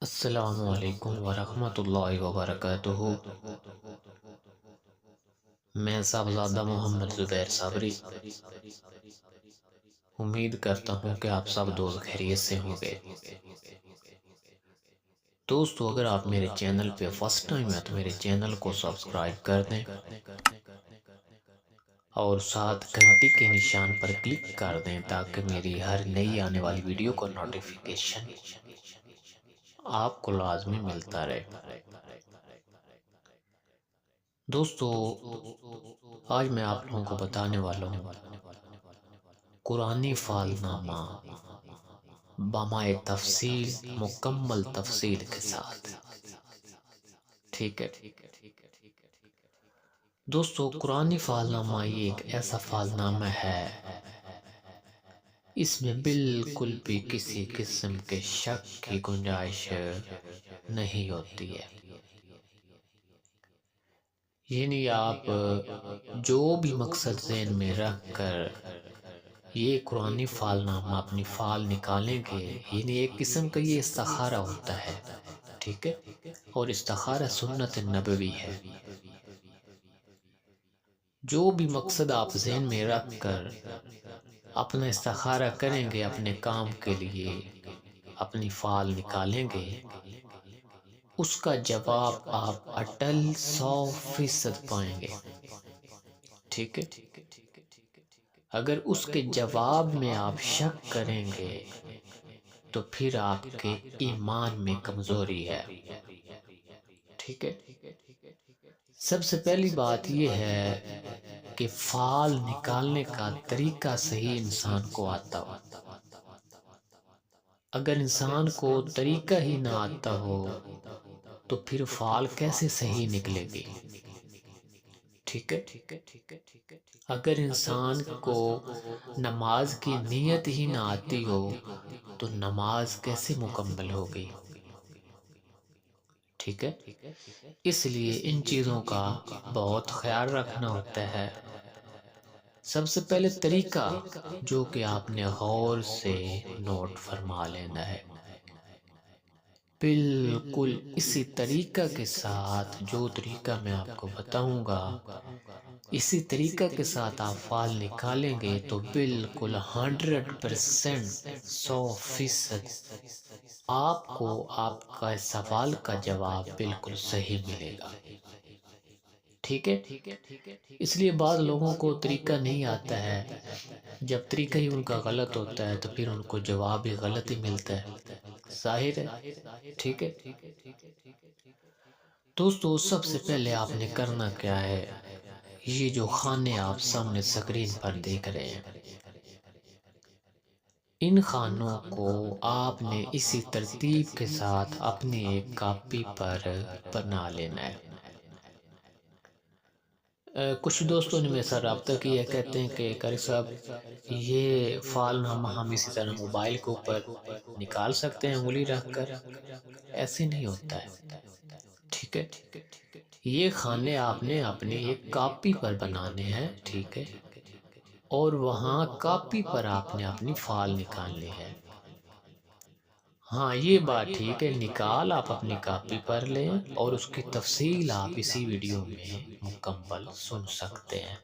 السلام علیکم ورحمۃ اللہ وبرکاتہ۔ میں صاحبزادہ محمد زبیر صابری امید کرتا ہوں کہ آپ سب دوست خیریت سے ہوں گے۔ دوستو، اگر آپ میرے چینل پہ فرسٹ ٹائم ہے تو میرے چینل کو سبسکرائب کر دیں اور ساتھ گھنٹی کے نشان پر کلک کر دیں تاکہ میری ہر نئی آنے والی ویڈیو کو نوٹیفیکیشن آپ کو لازمی ملتا رہے۔ دوستو، آج میں آپ لوگوں کو بتانے والا ہوں قرآنی فال نامہ بمائے تفصیل، مکمل تفصیل کے ساتھ۔ ٹھیک ہے دوستو، قرآنی فال نامہ یہ ایک ایسا فال نامہ ہے، اس میں بالکل بھی کسی قسم کے شک کی گنجائش نہیں ہوتی ہے۔ یعنی آپ جو بھی مقصد ذہن میں رکھ کر یہ قرآنی فال نامہ اپنی فال نکالیں گے، یعنی ایک قسم کا یہ استخارہ ہوتا ہے، ٹھیک ہے، اور استخارہ سنت نبوی ہے۔ جو بھی مقصد آپ ذہن میں رکھ کر اپنا استخارہ کریں گے، اپنے کام کے لیے اپنی فال نکالیں گے، اس کا جواب آپ اٹل 100% پائیں گے، ٹھیک ہے۔ اگر اس کے جواب میں آپ شک کریں گے تو پھر آپ کے ایمان میں کمزوری ہے، ٹھیک ہے۔ سب سے پہلی بات یہ ہے کہ فال نکالنے کا طریقہ صحیح انسان کو آتا ہو۔ اگر انسان کو طریقہ ہی نہ آتا ہو تو پھر فال کیسے صحیح نکلے گی، ٹھیک ہے۔ اگر انسان کو نماز کی نیت ہی نہ آتی ہو تو نماز کیسے مکمل ہوگی، ٹھیک ہے۔ اس لیے ان چیزوں کا بہت خیال رکھنا ہوتا ہے۔ سب سے پہلے طریقہ جو کہ آپ نے غور سے نوٹ فرما لینا ہے، بالکل اسی طریقہ کے ساتھ جو طریقہ میں آپ کو بتاؤں گا، اسی طریقہ کے ساتھ آپ فال نکالیں گے تو بالکل 100%، 100% آپ کو آپ کا سوال کا جواب بالکل صحیح ملے گا، ٹھیک ہے۔ اس لیے بعض لوگوں کو طریقہ نہیں آتا ہے، جب طریقہ ہی ان کا غلط ہوتا ہے تو پھر ان کو جواب بھی غلط ہی ملتا ہے، ظاہر ہے، ٹھیک ہے۔ دوستو، سب سے پہلے آپ نے کرنا کیا ہے، یہ جو خانے آپ سامنے سکرین پر دیکھ رہے ہیں، ان خانوں کو آپ نے اسی ترتیب کے ساتھ اپنی ایک کاپی پر بنا لینا ہے۔ کچھ دوستوں نے میرے ساتھ رابطہ کیا، کہتے ہیں کہ قاری صاحب یہ فال نامہ ہم اسی طرح موبائل کے اوپر نکال سکتے ہیں انگلی رکھ کر؟ ایسے نہیں ہوتا ہے، ٹھیک ہے۔ یہ خانے آپ نے اپنی ایک کاپی پر بنانے ہیں، ٹھیک ہے، اور وہاں کاپی پر آپ نے اپنی فال نکالنی ہے۔ ہاں، یہ بات ٹھیک ہے، نکال آپ اپنی کاپی پر لیں اور اس کی تفصیل آپ اسی ویڈیو میں مکمل سن سکتے ہیں،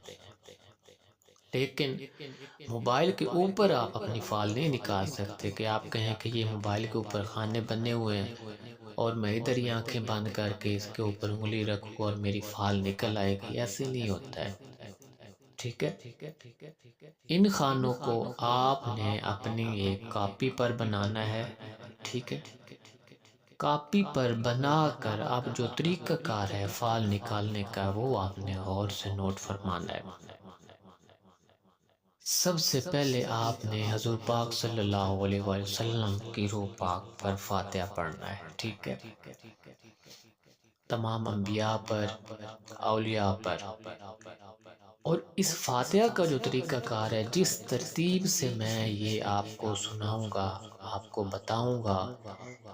لیکن موبائل کے اوپر آپ اپنی فال نہیں نکال سکتے کہ آپ کہیں کہ یہ موبائل کے اوپر خانے بنے ہوئے ہیں اور میں ادھر ہی آنکھیں بند کر کے اس کے اوپر انگلی رکھوں اور میری فال نکل آئے گی، ایسے نہیں ہوتا ہے، ٹھیک ہے۔ ان خانوں کو آپ نے اپنی ایک کاپی پر بنانا ہے، ٹھیک ہے۔ کاپی پر بنا کر اب جو طریقہ کار ہے فال نکالنے کا وہ آپ نے غور سے نوٹ فرمانا ہے۔ سب سے پہلے آپ نے حضور پاک صلی اللہ علیہ وسلم کی روح پاک پر فاتحہ پڑھنا ہے، ٹھیک ہے۔ تمام انبیاء پر، اولیاء پر، اور اس فاتحہ کا جو طریقہ کار ہے، جس ترتیب سے میں یہ آپ کو سناؤں گا، آپ کو بتاؤں گا،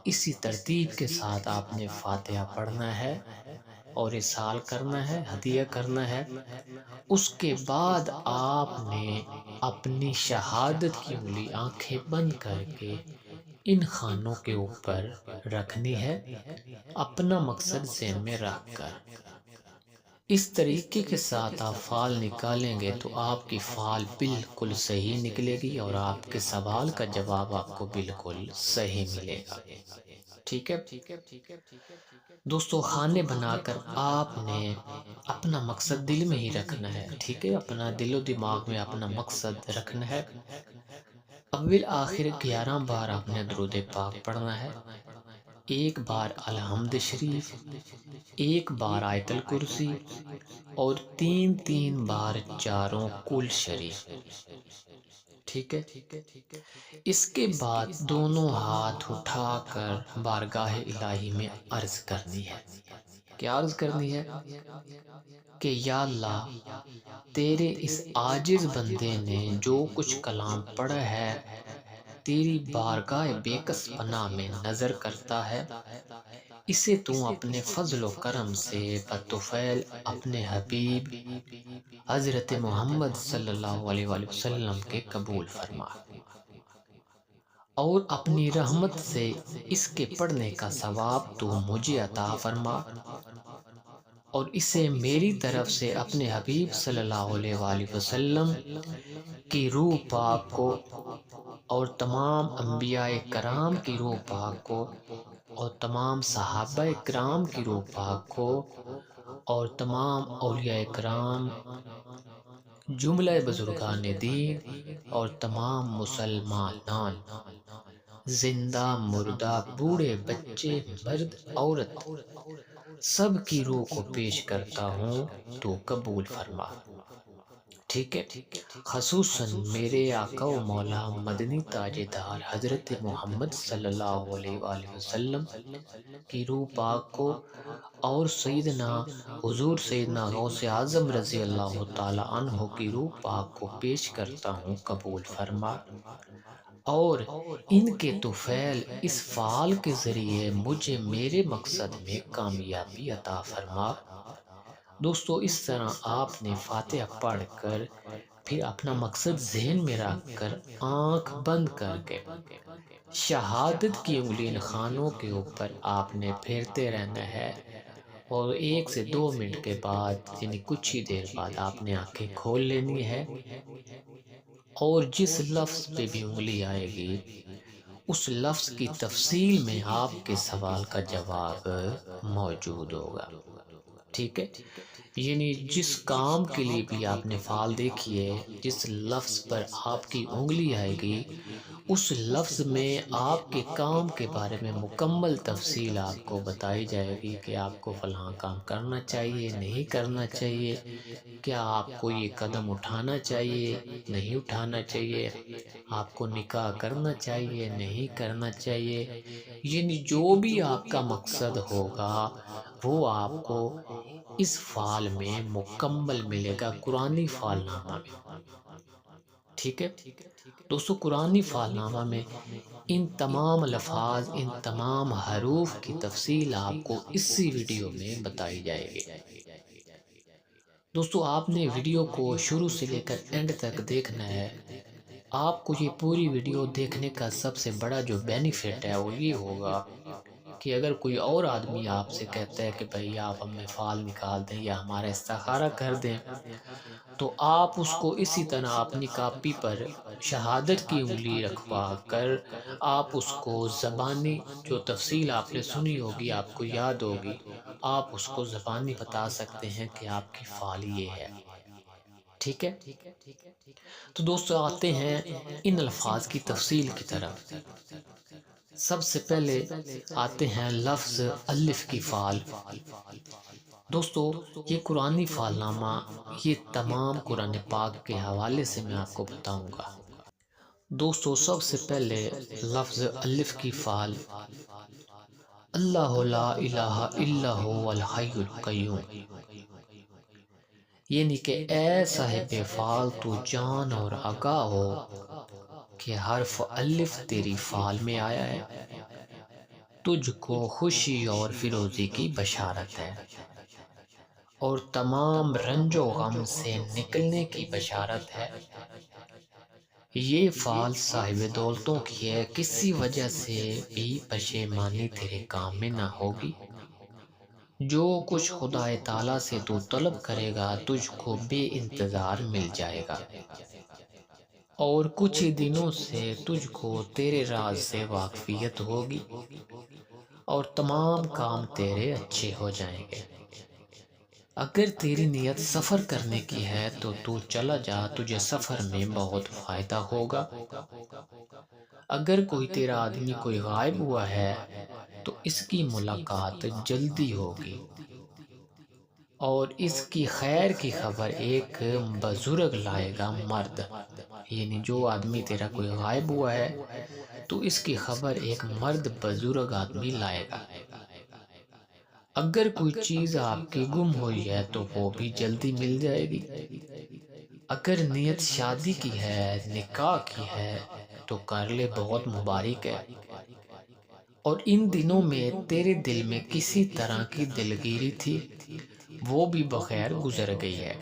اسی ترتیب کے ساتھ آپ نے فاتحہ پڑھنا ہے اور ارسال کرنا ہے، ہدیہ کرنا ہے۔ اس کے بعد آپ نے اپنی شہادت کی انگلی آنکھیں بند کر کے ان خانوں کے اوپر رکھنی ہے، اپنا مقصد ذہن میں رکھ کر۔ اس طریقے کے ساتھ آپ فعل نکالیں گے تو آپ کی فعل بالکل صحیح نکلے گی اور آپ کے سوال کا جواب آپ کو بالکل صحیح ملے گا۔ ٹھیک ہے دوستو، خانے بنا کر آپ نے اپنا مقصد دل میں ہی رکھنا ہے۔ ٹھیک ہے، اپنا دل و دماغ میں اپنا مقصد رکھنا ہے۔ اول آخر 11 بار آپ نے درود پاک پڑھنا ہے، 1 بار الحمد شریف، 1 بار آیت الکرسی اور 3 بار چاروں کل شریف۔ ٹھیک ہے، اس کے بعد دونوں ہاتھ اٹھا کر بارگاہ الہی میں عرض کرنی ہے۔ کیا عرض کرنی ہے؟ کہ یا اللہ، تیرے اس عاجز بندے نے جو کچھ کلام پڑھا ہے تیری بارگاہ بے کس پناہ میں نظر کرتا ہے، اسے تو اپنے فضل و کرم سے بطفیل اپنے حبیب حضرت محمد صلی اللہ علیہ وآلہ وسلم کے قبول فرما، اور اپنی رحمت سے اس کے پڑھنے کا ثواب تو مجھے عطا فرما، اور اسے میری طرف سے اپنے حبیب صلی اللہ علیہ وآلہ وسلم کی روح پاک کو اور تمام انبیاء کرام کی روح پاک کو اور تمام صحابہ کرام کی روح پاک کو اور تمام اولیاء کرام، جملہ بزرگان دین اور تمام مسلمانان، زندہ مردہ، بوڑھے بچے، مرد عورت، سب کی روح کو پیش کرتا ہوں، تو قبول فرما۔ ٹھیک ہے، خصوصاً میرے آقا و مولا مدنی تاجدار حضرت محمد صلی اللہ علیہ وآلہ وسلم کی روح پاک کو اور سیدنا حضور سیدنا غوث اعظم رضی اللہ تعالی عنہ کی روح پاک کو پیش کرتا ہوں، قبول فرما، اور ان کے طفیل اس فعال کے ذریعے مجھے میرے مقصد میں کامیابی عطا فرما۔ دوستو، اس طرح آپ نے فاتحہ پڑھ کر پھر اپنا مقصد ذہن میں رکھ کر آنکھ بند کر کے شہادت کی انگلی ان خانوں کے اوپر آپ نے پھیرتے رہنا ہے، اور 1 سے 2 منٹ کے بعد یعنی کچھ ہی دیر بعد آپ نے آنکھیں کھول لینی ہے، اور جس لفظ پہ بھی انگلی آئے گی اس لفظ کی تفصیل میں آپ کے سوال کا جواب موجود ہوگا۔ ٹھیک ہے، یعنی جس کام کے لیے بھی آپ نے فعال دیکھیے، جس لفظ پر آپ کی انگلی آئے گی اس لفظ میں آپ کے کام کے بارے میں مکمل تفصیل آپ کو بتائی جائے گی کہ آپ کو فلاں کام کرنا چاہیے، نہیں کرنا چاہیے، کیا آپ کو یہ قدم اٹھانا چاہیے، نہیں اٹھانا چاہیے، آپ کو نکاح کرنا چاہیے، نہیں کرنا چاہیے، یعنی جو بھی آپ کا مقصد ہوگا وہ آپ کو اس فعال میں مکمل ملے گا، قرآنی فعال نامہ میں۔ ٹھیک ہے دوستو، قرآنی فعال نامہ میں ان تمام الفاظ، ان تمام حروف کی تفصیل آپ کو اسی ویڈیو میں بتائی جائے گی۔ دوستو، آپ نے ویڈیو کو شروع سے لے کر اینڈ تک دیکھنا ہے۔ آپ کو یہ پوری ویڈیو دیکھنے کا سب سے بڑا جو بینیفٹ ہے وہ یہ ہوگا کہ اگر کوئی اور آدمی آپ سے کہتا ہے کہ بھئی آپ ہمیں فعال نکال دیں یا ہمارا استخارہ کر دیں، تو آپ اس کو اسی طرح اپنی کاپی پر شہادت کی انگلی رکھوا کر آپ اس کو زبانی جو تفصیل آپ نے سنی ہوگی، آپ کو یاد ہوگی، آپ اس کو زبانی بتا سکتے ہیں کہ آپ کی فعال یہ ہے۔ ٹھیک ہے، تو دوستو آتے ہیں ان الفاظ کی تفصیل کی طرف۔ سب سے پہلے آتے ہیں لفظ الف کی فعال۔ دوستو، یہ قرآنی فعال نامہ یہ تمام قرآن پاک کے حوالے سے میں آپ کو بتاؤں گا۔ دوستو، سب سے پہلے لفظ الف کی فعال، اللہ لا الہ الا هو الحی القیوم، یعنی کہ اے صاحب فعال تو جان اور آگاہ ہو کہ حرف الف تیری فعال میں آیا ہے، تجھ کو خوشی اور فیروزی کی بشارت ہے، اور تمام رنج و غم سے نکلنے کی بشارت ہے، یہ فعل صاحب دولتوں کی ہے، کسی وجہ سے بھی پشیمانی تیرے کام میں نہ ہوگی۔ جو کچھ خدا تعالیٰ سے تو طلب کرے گا تجھ کو بے انتظار مل جائے گا، اور کچھ ہی دنوں سے تجھ کو تیرے راز سے واقفیت ہوگی اور تمام کام تیرے اچھے ہو جائیں گے۔ اگر تیری نیت سفر کرنے کی ہے تو چلا جا، تجھے سفر میں بہت فائدہ ہوگا۔ اگر کوئی تیرا آدمی کوئی غائب ہوا ہے تو اس کی ملاقات جلدی ہوگی، اور اس کی خیر کی خبر ایک بزرگ لائے گا مرد۔ یعنی جو آدمی تیرا کوئی غائب ہوا ہے تو اس کی خبر ایک مرد بزرگ آدمی لائے گا۔ اگر کوئی چیز آپ کی گم ہوئی ہے تو وہ بھی جلدی مل جائے گی۔ اگر نیت شادی کی ہے، نکاح کی ہے تو کر لے، بہت مبارک ہے۔ اور ان دنوں میں تیرے دل میں کسی طرح کی دلگیری تھی، وہ بھی بخیر گزر گئی ہے۔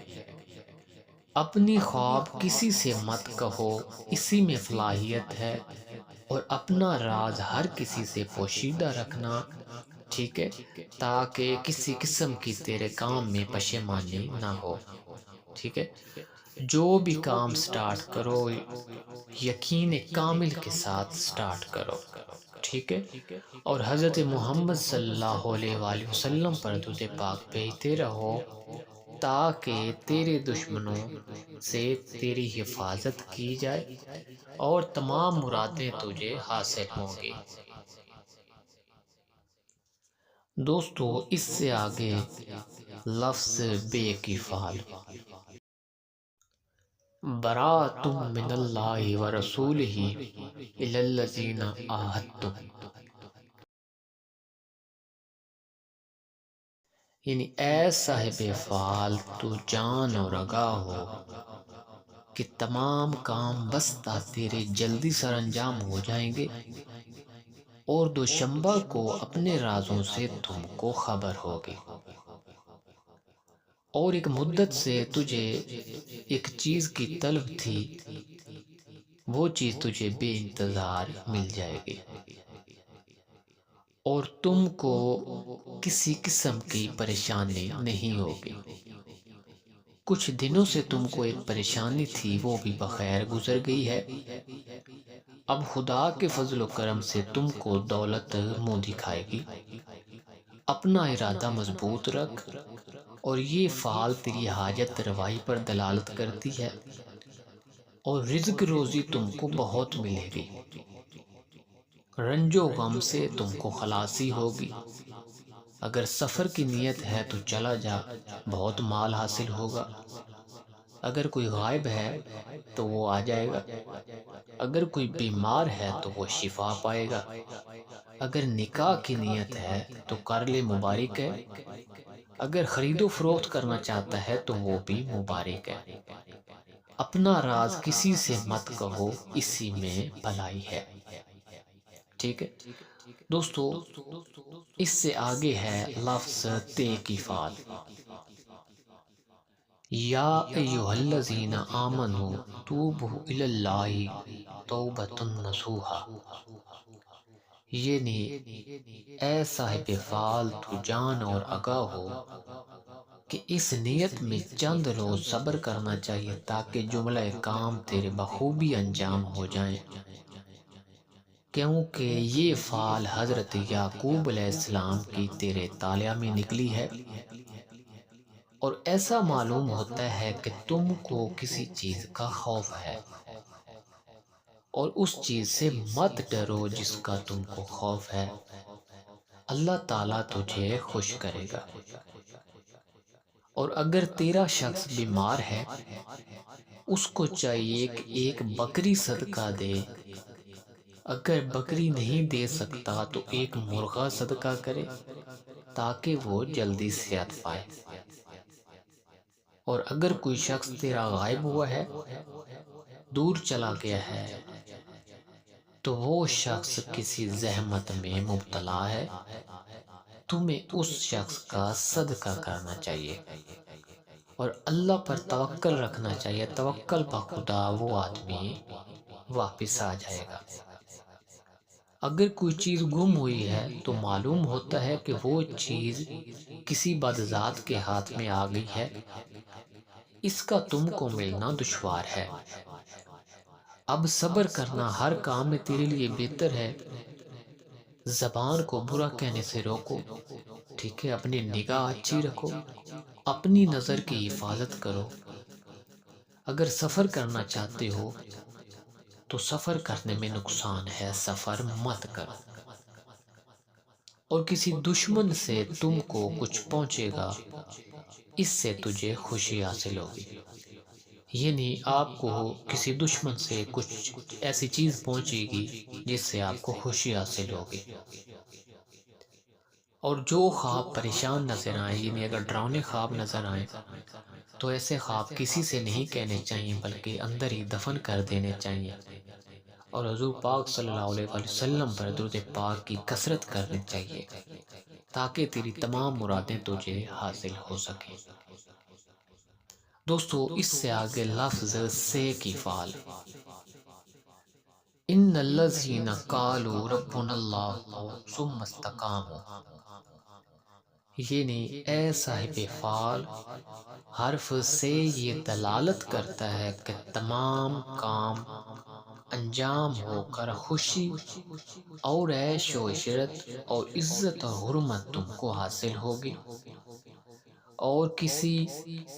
اپنی خواب کسی سے مت کہو، اسی میں فلاحیت ہے، اور اپنا راز ہر کسی سے پوشیدہ رکھنا، ٹھیک ہے، تاکہ کسی قسم کی تیرے کام میں پشیمانی نہ ہو، ٹھیک ہے۔ جو بھی کام سٹارٹ کرو یقین کامل کے ساتھ سٹارٹ کرو، ٹھیک ہے، اور حضرت محمد صلی اللہ علیہ وآلہ وسلم پر درود پاک بھیجتے رہو تاکہ تیرے دشمنوں سے تیری حفاظت کی جائے اور تمام مرادیں تجھے حاصل ہوں گی۔ دوستو، اس سے آگے لفظ بے کی فعل، براۃ من اللہ ورسولہ الی الذین عاہدتم، یعنی اے صاحب فعال تو جان اور آگاہ ہو کہ تمام کام بستہ تیرے جلدی سر انجام ہو جائیں گے، اور دوشنبہ کو اپنے رازوں سے تم کو خبر ہوگی، اور ایک مدت سے تجھے ایک چیز کی طلب تھی، وہ چیز تجھے بے انتظار مل جائے گی، اور تم کو کسی قسم کی پریشانی نہیں ہوگی۔ کچھ دنوں سے تم کو ایک پریشانی تھی، وہ بھی بخیر گزر گئی ہے۔ اب خدا کے فضل و کرم سے تم کو دولت منہ دکھائے گی۔ اپنا ارادہ مضبوط رکھ، اور یہ فعل تیری حاجت روائی پر دلالت کرتی ہے، اور رزق روزی تم کو بہت ملے گی۔ رنج و غم سے تم کو خلاصی ہوگی۔ اگر سفر کی نیت ہے تو چلا جا، بہت مال حاصل ہوگا۔ اگر کوئی غائب ہے تو وہ آ جائے گا۔ اگر کوئی بیمار ہے تو وہ شفا پائے گا۔ اگر نکاح کی نیت ہے تو کر لے، مبارک ہے۔ اگر خرید و فروخت کرنا چاہتا ہے تو وہ بھی مبارک ہے۔ اپنا راز کسی سے مت کہو، اسی میں بھلائی ہے، ٹھیک ہے دوستو۔ اس سے آگے ہے لفظ تے کی فعل، یا ایہا الذین آمنوا توبوا الی اللہ توبۃ نصوحا، یعنی اے صاحب فعال تو جان اور آگاہ ہو کہ اس نیت میں چند روز صبر کرنا چاہیے تاکہ جملہ کام تیرے بخوبی انجام ہو جائیں، کیونکہ یہ فعل حضرت یعقوب علیہ السلام کی تیرے طالع میں نکلی ہے، اور ایسا معلوم ہوتا ہے کہ تم کو کسی چیز کا خوف ہے، اور اس چیز سے مت ڈرو جس کا تم کو خوف ہے، اللہ تعالیٰ تجھے خوش کرے گا۔ اور اگر تیرا شخص بیمار ہے، اس کو چاہیے کہ ایک بکری صدقہ دے، اگر بکری نہیں دے سکتا تو ایک مرغا صدقہ کرے تاکہ وہ جلدی صحت پائے۔ اور اگر کوئی شخص تیرا غائب ہوا ہے، دور چلا گیا ہے، تو وہ شخص کسی زحمت میں مبتلا ہے، تمہیں اس شخص کا صدقہ کرنا چاہیے، اور اللہ پر توکل رکھنا چاہیے۔ توکل بخدا وہ آدمی واپس آ جائے گا۔ اگر کوئی چیز گم ہوئی ہے تو معلوم ہوتا ہے کہ وہ چیز کسی بدذات کے ہاتھ میں آ گئی ہے، اس کا تم کو ملنا دشوار ہے۔ اب صبر کرنا ہر کام میں تیرے لیے بہتر ہے۔ زبان کو برا کہنے سے روکو، ٹھیک ہے؟ اپنی نگاہ اچھی رکھو، اپنی نظر کی حفاظت کرو۔ اگر سفر کرنا چاہتے ہو تو سفر کرنے میں نقصان ہے، سفر مت کرو۔ اور کسی دشمن سے تم کو کچھ پہنچے گا، اس سے تجھے خوشی حاصل ہوگی۔ یعنی آپ کو کسی دشمن سے کچھ ایسی چیز پہنچے گی جس سے آپ کو خوشی حاصل ہوگی۔ اور جو خواب پریشان نظر آئیں، یعنی اگر ڈراؤنے خواب نظر آئیں تو ایسے خواب کسی سے نہیں کہنے چاہیے بلکہ اندر ہی دفن کر دینے چاہیے۔ اور حضور پاک صلی اللہ علیہ وآلہ وسلم پر درود پاک کی کثرت کرنی چاہیے تاکہ تیری تمام مرادیں تجھے حاصل ہو سکیں۔ دوستو اس سے آگے لفظ سے کی فعل، ان الذین قالوا ربنا اللہ ثم استقاموا، یعنی اے صاحب فعل، حرف سے یہ دلالت کرتا ہے کہ تمام کام انجام ہو کر خوشی اور عیش و عشرت اور عزت اور حرمت تم کو حاصل ہوگی، اور کسی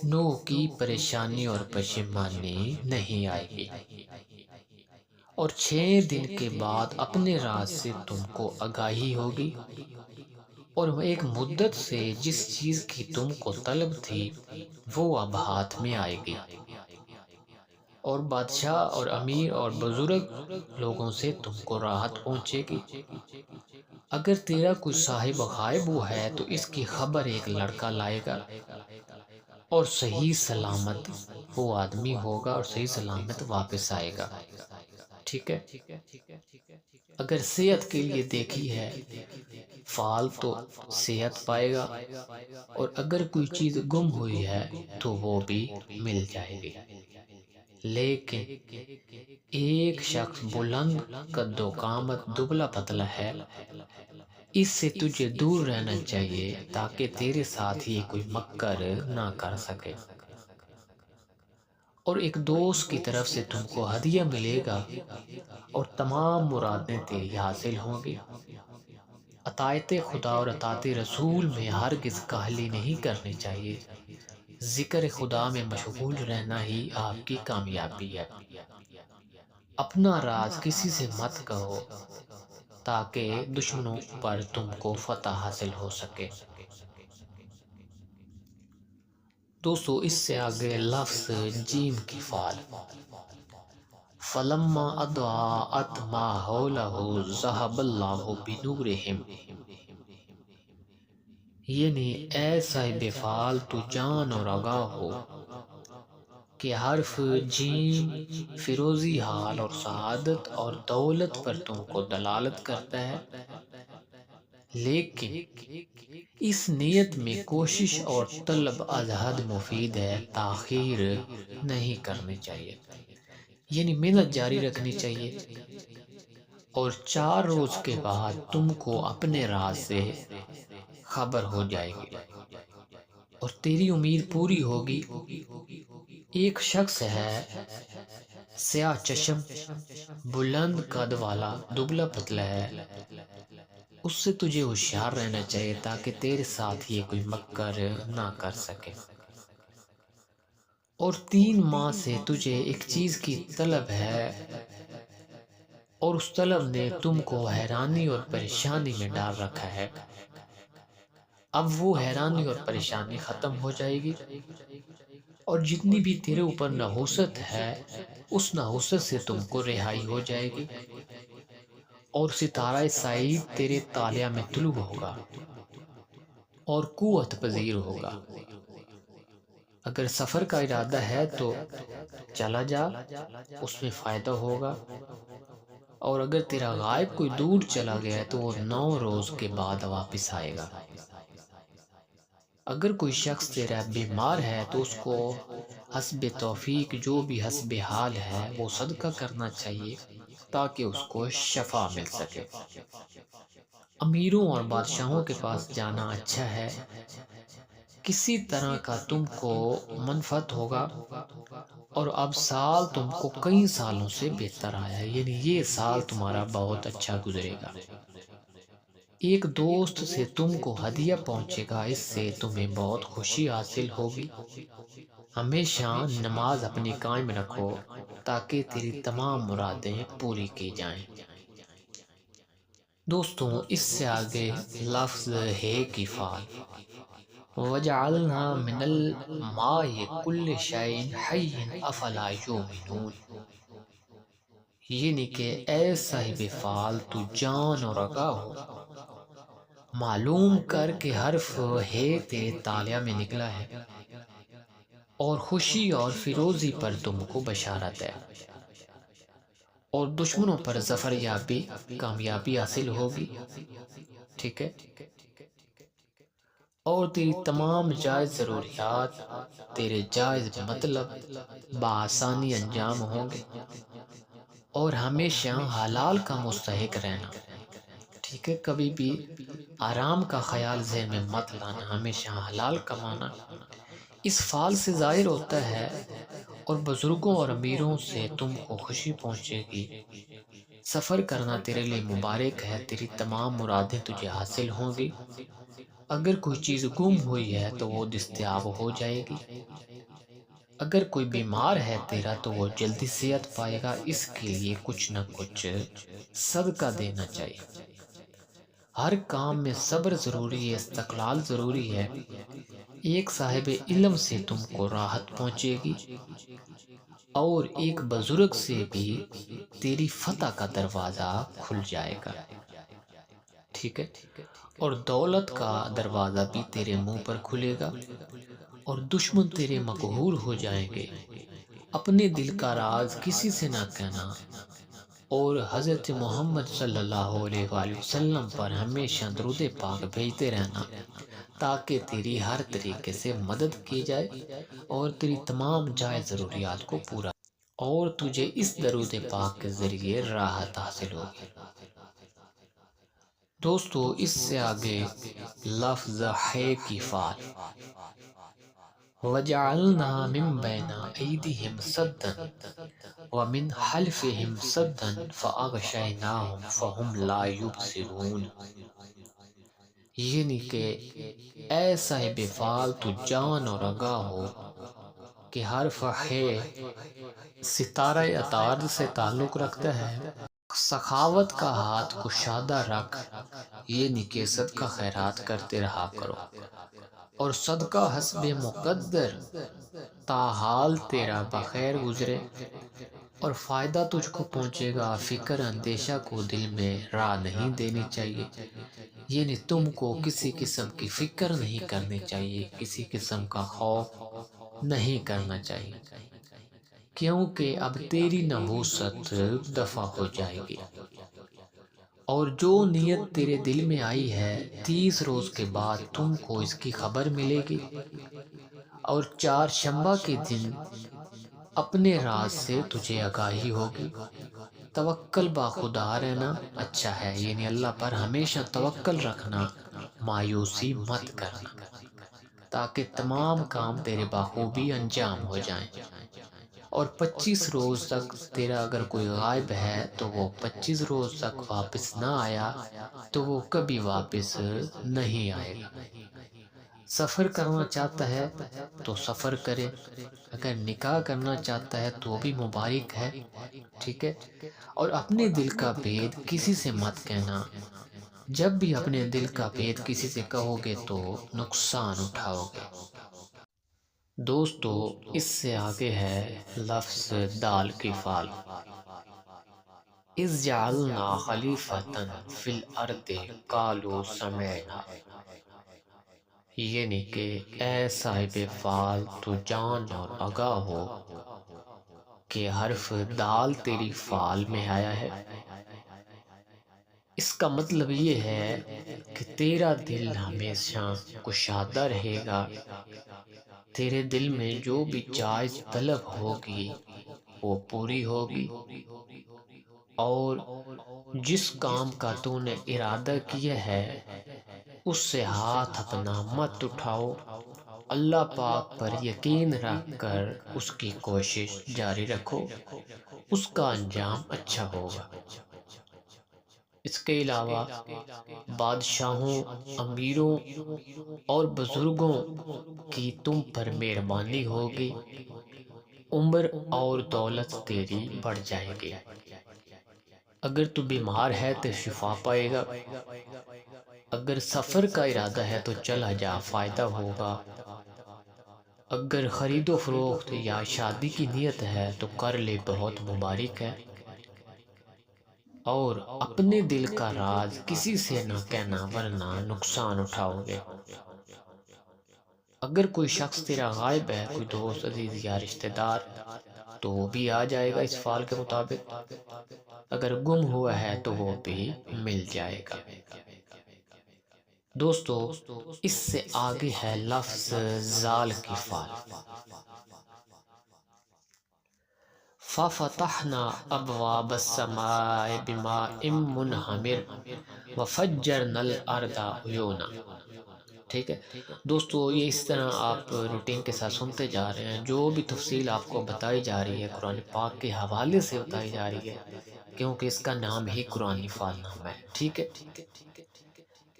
نوع کی پریشانی اور پشیمانی نہیں آئے گی۔ اور 6 دن کے بعد اپنے راز سے تم کو آگاہی ہوگی، اور ایک مدت سے جس چیز کی تم کو طلب تھی وہ اب ہاتھ میں آئے گی، اور بادشاہ اور امیر اور بزرگ لوگوں سے تم کو راحت پہنچے گی۔ اگر تیرا کوئی صاحب غائب ہوا ہے تو اس کی خبر ایک لڑکا لائے گا، اور صحیح سلامت وہ آدمی ہوگا اور صحیح سلامت واپس آئے گا، ٹھیک ہے؟ اگر صحت کے لیے دیکھی ہے فعال تو صحت پائے گا، اور اگر کوئی چیز گم ہوئی ہے تو وہ بھی مل جائے گی۔ لیکن ایک شخص بلند قد و قامت دبلا پتلا ہے، اس سے تجھے دور رہنا چاہیے تاکہ تیرے ساتھ یہ کوئی مکر نہ کر سکے۔ اور ایک دوست کی طرف سے تم کو ہدیہ ملے گا اور تمام مرادیں تیری حاصل ہوں گی۔ اطاعت خدا اور اطاعت رسول میں ہرگز کاہلی نہیں کرنی چاہیے۔ ذکر خدا میں مشغول رہنا ہی آپ کی کامیابی ہے۔ اپنا راز کسی سے مت کہو تاکہ دشمنوں پر تم کو فتح حاصل ہو سکے۔ دوستو اس سے آگے لفظ جیم کی فعل، فلما اضاءت ما حولہ ذہب اللہ بنورہم، یعنی اے صاحب فعل تو جان اور آگاہ ہو کہ حرف جیم فیروزی حال اور سعادت اور دولت پر تم کو دلالت کرتا ہے، لیکن اس نیت میں کوشش اور طلب از حد مفید ہے، تاخیر نہیں کرنی چاہیے، یعنی محنت جاری رکھنی چاہیے۔ اور 4 روز کے بعد تم کو اپنے راز سے خبر ہو جائے گی اور تیری امید پوری ہوگی۔ ایک شخص ہے سیاہ چشم، بلند قد والا، دبلا پتلا ہے، اس سے تجھے ہوشیار رہنا چاہیے تاکہ تیرے ساتھ یہ کوئی مکر نہ کر سکے۔ اور 3 ماہ سے تجھے ایک چیز کی طلب ہے اور اس طلب نے تم کو حیرانی اور پریشانی میں ڈال رکھا ہے، اب وہ حیرانی اور پریشانی ختم ہو جائے گی، اور جتنی بھی تیرے اوپر نحوست ہے اس نحوست سے تم کو رہائی ہو جائے گی، اور ستارہ سعید تیرے طالع میں طلوع ہوگا اور قوت پذیر ہوگا۔ اگر سفر کا ارادہ ہے تو چلا جا، اس میں فائدہ ہوگا، اور اگر تیرا غائب کوئی دور چلا گیا ہے تو وہ 9 روز کے بعد واپس آئے گا۔ اگر کوئی شخص تیرا بیمار ہے تو اس کو حسب توفیق جو بھی حسب حال ہے وہ صدقہ کرنا چاہیے تاکہ اس کو شفا مل سکے۔ امیروں اور بادشاہوں کے پاس جانا اچھا ہے، کسی طرح کا تم کو منفعت ہوگا، اور اب سال تم کو کئی سالوں سے بہتر آیا، یعنی یہ سال تمہارا بہت اچھا گزرے گا۔ ایک دوست سے تم کو ہدیہ پہنچے گا، اس سے تمہیں بہت خوشی حاصل ہوگی۔ ہمیشہ نماز اپنی قائم رکھو تاکہ تیری تمام مرادیں پوری کی جائیں۔ دوستوں اس سے آگے لفظ ہے کی فعل، وَجَعَلْنَا مِنَ الْمَاءِ كُلِّ شَيْءٍ حَيٍّ أَفَلَا يُؤْمِنُونَ، یعنی کہ اے صاحب فعل تو جان اور آگاہ ہو، معلوم کر کے حرف ہے تیرے تالیہ میں نکلا ہے، اور خوشی اور فیروزی پر تم کو بشارت ہے، اور دشمنوں پر ظفر یابی کامیابی حاصل ہوگی۔ ٹھیک ہے، اور تیری تمام جائز ضروریات تیرے جائز مطلب بآسانی انجام ہوں گے، اور ہمیشہ حلال کا مستحق رہنا۔ ٹھیک ہے، کبھی بھی آرام کا خیال ذہن میں مت لانا، ہمیشہ حلال کمانا۔ اس فعل سے ظاہر ہوتا ہے اور بزرگوں اور امیروں سے تم کو خوشی پہنچے گی۔ سفر کرنا تیرے لیے مبارک ہے، تیری تمام مرادیں تجھے حاصل ہوں گی۔ اگر کوئی چیز گم ہوئی ہے تو وہ دستیاب ہو جائے گی۔ اگر کوئی بیمار ہے تیرا تو وہ جلدی صحت پائے گا، اس کے لیے کچھ نہ کچھ صدقہ دینا چاہیے۔ ہر کام میں صبر ضروری ہے، استقلال ضروری ہے۔ ایک صاحب علم سے تم کو راحت پہنچے گی، اور ایک بزرگ سے بھی تیری فتح کا دروازہ کھل جائے گا۔ ٹھیک ہے، اور دولت کا دروازہ بھی تیرے منہ پر کھلے گا، اور دشمن تیرے مقہور ہو جائیں گے۔ اپنے دل کا راز کسی سے نہ کہنا، اور حضرت محمد صلی اللہ علیہ وآلہ وسلم پر ہمیشہ درود پاک بھیجتے رہنا تاکہ تیری ہر طریقے سے مدد کی جائے اور تیری تمام جائز ضروریات کو پورا، اور تجھے اس درود پاک کے ذریعے راحت حاصل ہوگی۔ دوستو اس سے آگے لفظ ہے کی فعل، وَجَعَلْنَا مِن بَيْنَ أَيْدِيهِمْ سَدًّا وَمِنْ خَلْفِهِمْ سَدًّا فَأَغْشَيْنَاهُمْ فَهُمْ لَا يُبْصِرُونَ، یعنی کہ اے صاحب فعل تو جان اور آگاہ ہو کہ حرف ہے ستارہ عطارد سے تعلق رکھتا ہے۔ سخاوت کا ہاتھ کشادہ رکھ، یعنی کہ صدقہ خیرات کرتے رہا کرو، اور صدقہ حسب مقدر تاحال تیرا بخیر گزرے، اور فائدہ تجھ کو پہنچے گا۔ فکر اندیشہ کو دل میں راہ نہیں دینی چاہیے، یعنی تم کو کسی قسم کی فکر نہیں کرنی چاہیے، کسی قسم کا خوف نہیں کرنا چاہیے، کیونکہ اب تیری نحوست دفع ہو جائے گی، اور جو نیت تیرے دل میں آئی ہے 30 روز کے بعد تم کو اس کی خبر ملے گی، اور 4 شنبہ کے دن اپنے راز سے تجھے آگاہی ہوگی۔ توکل با خدا رہنا اچھا ہے، یعنی اللہ پر ہمیشہ توکل رکھنا، مایوسی مت کرنا، تاکہ تمام کام تیرے بخوبی انجام ہو جائیں۔ اور 25 روز تک تیرا اگر کوئی غائب ہے تو وہ 25 روز تک واپس نہ آیا تو وہ کبھی واپس نہیں آئے گا۔ سفر کرنا چاہتا ہے تو سفر کرے، اگر نکاح کرنا چاہتا ہے تو بھی مبارک ہے۔ ٹھیک ہے، اور اپنے دل کا بھید کسی سے مت کہنا، جب بھی اپنے دل کا بھید کسی سے کہو گے تو نقصان اٹھاؤ گے۔ دوستو اس سے آگے ہے لفظ دال کی فعل، اذ جعلنا خلیفۃ فی الارض قالوا سمعنا، یعنی کہ اے صاحب فعل تو جان اور آگاہ ہو کہ حرف دال تیری فعل میں آیا ہے۔ اس کا مطلب یہ ہے کہ تیرا دل ہمیشہ کشادہ رہے گا، تیرے دل میں جو بھی جائز طلب ہوگی وہ پوری ہوگی، اور جس کام کا تو نے ارادہ کیا ہے اس سے ہاتھ اپنا مت اٹھاؤ، اللہ پاک پر یقین رکھ کر اس کی کوشش جاری رکھو، اس کا انجام اچھا ہوگا۔ اس کے علاوہ بادشاہوں، امیروں اور بزرگوں کی تم پر مہربانی ہوگی، عمر اور دولت تیری بڑھ جائے گی۔ اگر تو بیمار ہے تو شفا پائے گا، اگر سفر کا ارادہ ہے تو چلا جا، فائدہ ہوگا، اگر خرید و فروخت یا شادی کی نیت ہے تو کر لے، بہت مبارک ہے، اور اپنے دل کا راز کسی سے نہ کہنا ورنہ نقصان اٹھاؤ گے۔ اگر کوئی شخص تیرا غائب ہے، کوئی دوست عزیز یا رشتہ دار، تو وہ بھی آ جائے گا اس فعل کے مطابق، اگر گم ہوا ہے تو وہ بھی مل جائے گا۔ دوستو، اس سے آگے ہے لفظ زال کی فعل۔ فَفَتَحْنَا أَبْوَابَ السَّمَاءِ بِمَاءٍ مُنْهَمِرٍ وَفَجَّرْنَا الْأَرْضَ عُيُونًا۔ ٹھیک ہے دوستو، یہ اس طرح آپ روٹین کے ساتھ سنتے جا رہے ہیں، جو بھی تفصیل آپ کو بتائی جا رہی ہے قرآن پاک کے حوالے سے بتائی جا رہی ہے، کیونکہ اس کا نام ہی قرآن فعل نام ہے۔ ٹھیک ہے،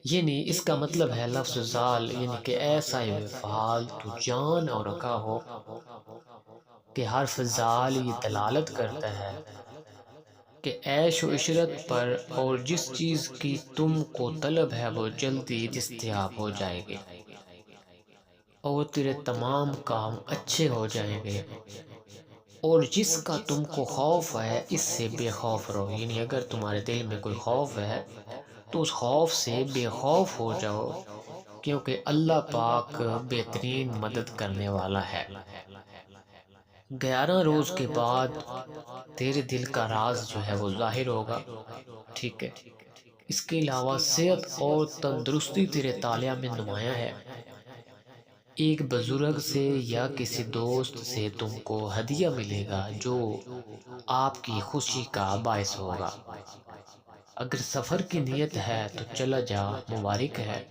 یعنی اس کا مطلب ہے لفظ زال، یعنی کہ ایسا فعال تو جان اور رکھا ہو، کہ حرف زال یہ دلالت کرتا ہے کہ عیش و عشرت پر، اور جس چیز کی تم کو طلب ہے وہ جلدی دستیاب ہو جائے گی، اور تیرے تمام کام اچھے ہو جائیں گے، اور جس کا تم کو خوف ہے اس سے بے خوف رہو، یعنی اگر تمہارے دل میں کوئی خوف ہے تو اس خوف سے بے خوف ہو جاؤ، کیونکہ اللہ پاک بہترین مدد کرنے والا ہے۔ 11 روز کے بعد تیرے دل کا راز جو ہے وہ ظاہر ہوگا۔ ٹھیک ہے، اس کے علاوہ صحت اور تندرستی تیرے طالع میں نمایاں ہے۔ ایک بزرگ سے یا کسی دوست سے تم کو ہدیہ ملے گا جو آپ کی خوشی کا باعث ہوگا۔ اگر سفر کی نیت ہے تو چلا جا، مبارک ہے،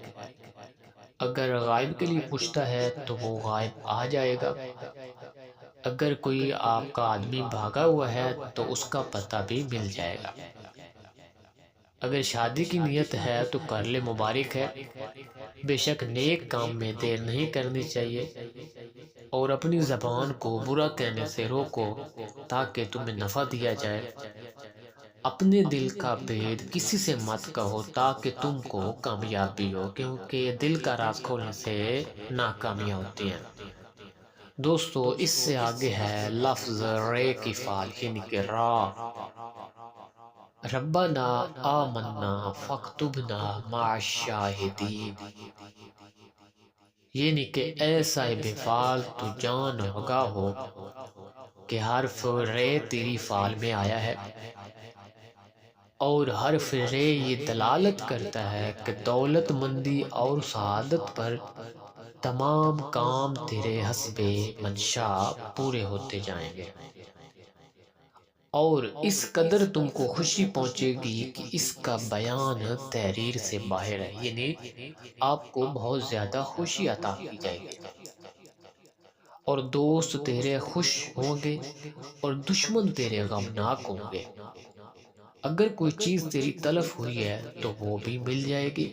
اگر غائب کے لیے پوچھتا ہے تو وہ غائب آ جائے گا، اگر کوئی آپ کا آدمی بھاگا ہوا ہے تو اس کا پتہ بھی مل جائے گا، اگر شادی کی نیت ہے تو کر لے، مبارک ہے، بے شک نیک کام میں دیر نہیں کرنی چاہیے، اور اپنی زبان کو برا کہنے سے روکو تاکہ تمہیں نفع دیا جائے، اپنے دل کا بید کسی سے مت کہو تاکہ تم کو کامیابی ہو، کیونکہ دل کا راز کھولنے سے ناکامیاں ہوتی ہیں۔ دوستو، اس سے آگے ہے لفظ رے کی فعل، یعنی کہ را۔ ربنا آمنا فاکتبنا مع الشاہدین، یعنی کہ اے صاحب فعل تو جان و آگاہ ہو کہ حرف رے تیری فعل میں آیا ہے، اور حرف رے یہ دلالت کرتا ہے کہ دولت مندی اور سعادت پر تمام کام تیرے حسب منشا پورے ہوتے جائیں گے، اور اس قدر تم کو خوشی پہنچے گی کہ اس کا بیان تحریر سے باہر ہے، یعنی آپ کو بہت زیادہ خوشی عطا کی جائے گی، اور دوست تیرے خوش ہوں گے اور دشمن تیرے غمناک ہوں گے، اگر کوئی چیز تیری طلب ہوئی ہے تو وہ بھی مل جائے گی،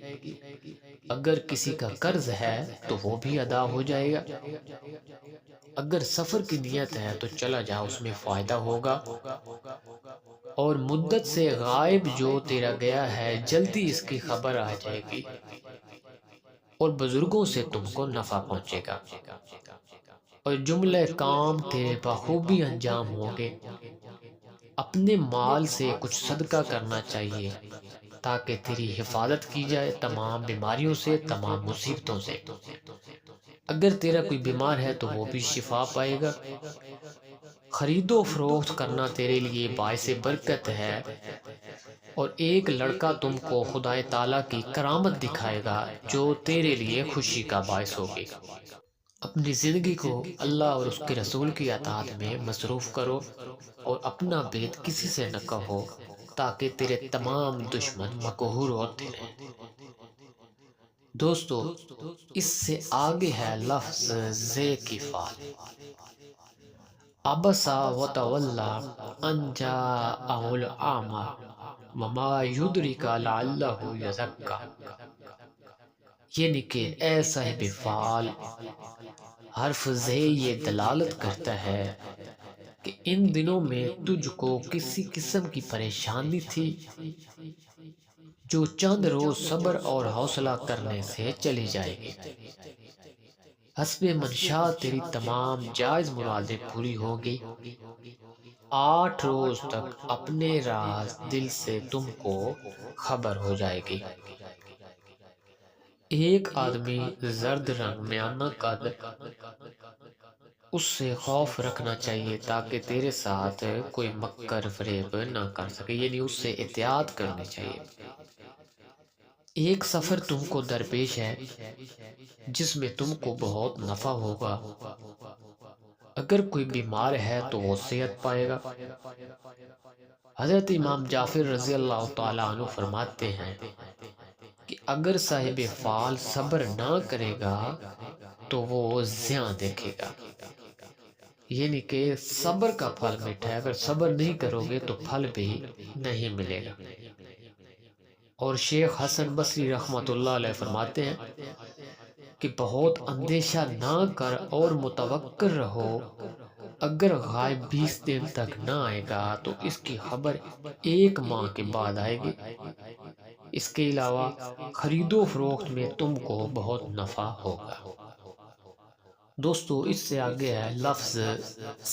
اگر کسی کا قرض ہے تو وہ بھی ادا ہو جائے گا، اگر سفر کی نیت ہے تو چلا جا، اس میں فائدہ ہوگا، اور مدت سے غائب جو تیرا گیا ہے جلدی اس کی خبر آ جائے گی، اور بزرگوں سے تم کو نفع پہنچے گا، اور جملہ کام تیرے بخوبی انجام ہوں گے۔ اپنے مال سے کچھ صدقہ کرنا چاہیے تاکہ تیری حفاظت کی جائے تمام بیماریوں سے، تمام مصیبتوں سے، اگر تیرا کوئی بیمار ہے تو وہ بھی شفا پائے گا، خرید و فروخت کرنا تیرے لیے باعث برکت ہے، اور ایک لڑکا تم کو خدا تعالیٰ کی کرامت دکھائے گا جو تیرے لیے خوشی کا باعث ہوگی۔ اپنی زندگی کو اللہ اور اس کے رسول کی اطاعت میں مصروف کرو اور اپنا بید کسی سے نہ کہو تاکہ تیرے تمام دشمن مقہور ہوتے رہیں۔ دوستو، اس سے آگے ہے لفظ زے کی فعل۔ ابسا وتولا ان جاءہ الاعمی وما یدرک لعلہ یزکا، یعنی کہ اے صاحب فعال، حرف زے یہ دلالت کرتا ہے کہ ان دنوں میں تجھ کو کسی قسم کی پریشانی تھی جو چند روز صبر اور حوصلہ کرنے سے چلی جائے گی۔ حسب منشا تیری تمام جائز مرادیں پوری ہوگی۔ 8 روز تک اپنے راز دل سے تم کو خبر ہو جائے گی۔ ایک آدمی زرد رنگ میانہ قد، اس سے خوف رکھنا چاہیے تاکہ تیرے ساتھ کوئی مکر فریب نہ کر سکے، یعنی اس سے احتیاط کرنی چاہیے۔ ایک سفر تم کو درپیش ہے جس میں تم کو بہت نفع ہوگا۔ اگر کوئی بیمار ہے تو وہ صحت پائے گا۔ حضرت امام جعفر رضی اللہ تعالیٰ عنہ فرماتے ہیں کہ اگر صاحب فعال صبر نہ کرے گا تو وہ زیاں دیکھے گا، یعنی کہ صبر کا پھل میٹھا ہے، اگر صبر نہیں کرو گے تو پھل بھی نہیں ملے گا۔ اور شیخ حسن بصری رحمۃ اللہ علیہ فرماتے ہیں کہ بہت اندیشہ نہ کر اور متوکل رہو، اگر غائب 20 دن تک نہ آئے گا تو اس کی خبر 1 ماہ کے بعد آئے گی۔ اس کے علاوہ خرید و فروخت میں تم کو بہت نفع ہوگا۔ دوستو، اس سے آگے ہے لفظ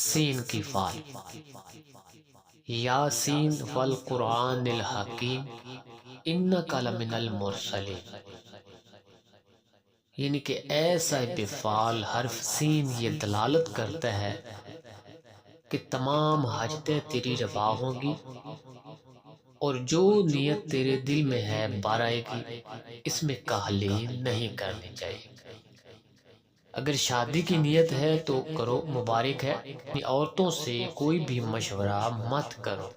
سین کی فعل۔ یاسین والقرآن الحکیم انک لمن المرسلین، یعنی کہ اے صاحب فعال، حرف سین یہ دلالت کرتا ہے کہ تمام حاجتیں تیری روا ہوں گی اور جو نیت تیرے دل میں ہے بار آئے گی، اس میں کاہلی نہیں کرنی چاہیے۔ اگر شادی کی نیت ہے تو کرو، مبارک ہے۔ عورتوں سے کوئی بھی مشورہ مت کرو۔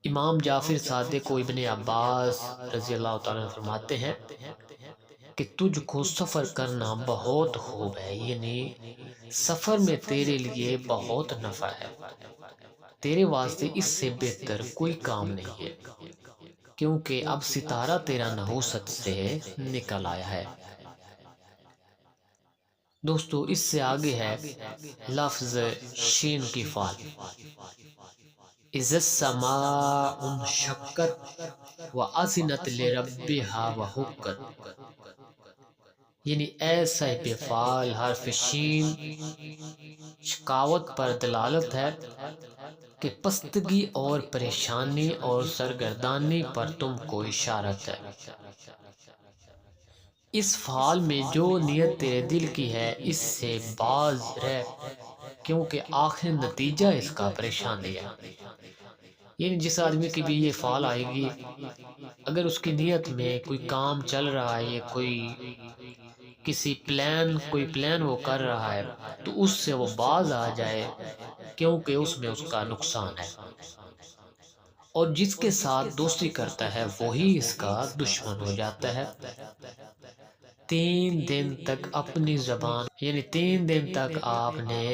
امام جعفر صادق و ابن عباس رضی اللہ تعالیٰ عنہ فرماتے ہیں کہ تجھ کو سفر کرنا بہت خوب ہے، یعنی سفر میں تیرے لیے بہت نفع ہے، تیرے واسطے اس سے بہتر کوئی کام نہیں ہے، کیونکہ اب ستارہ تیرا نحوست سے نکل آیا ہے۔ دوستو، اس سے آگے ہے لفظ شین کی فعل۔ اذا السماء انشقت واذنت لربها وحقت، یعنی اے صاحب فعال، حرف شین شقاوت پر دلالت ہے کہ پستگی اور پریشانی اور سرگردانی پر تم کو اشارت ہے۔ اس فعال میں جو نیت تیرے دل کی ہے اس سے باز رہ، کیونکہ آخر نتیجہ اس کا پریشانی ہے۔ یعنی جس آدمی کی بھی یہ فعال آئے گی، اگر اس کی نیت میں کوئی کام چل رہا ہے، کوئی پلان وہ کر رہا ہے، تو اس سے وہ باز آ جائے، کیونکہ اس میں اس کا نقصان ہے۔ اور جس کے ساتھ دوستی کرتا ہے وہی اس کا دشمن ہو جاتا ہے۔ 3 دن تک اپنی زبان، یعنی 3 دن تک آپ نے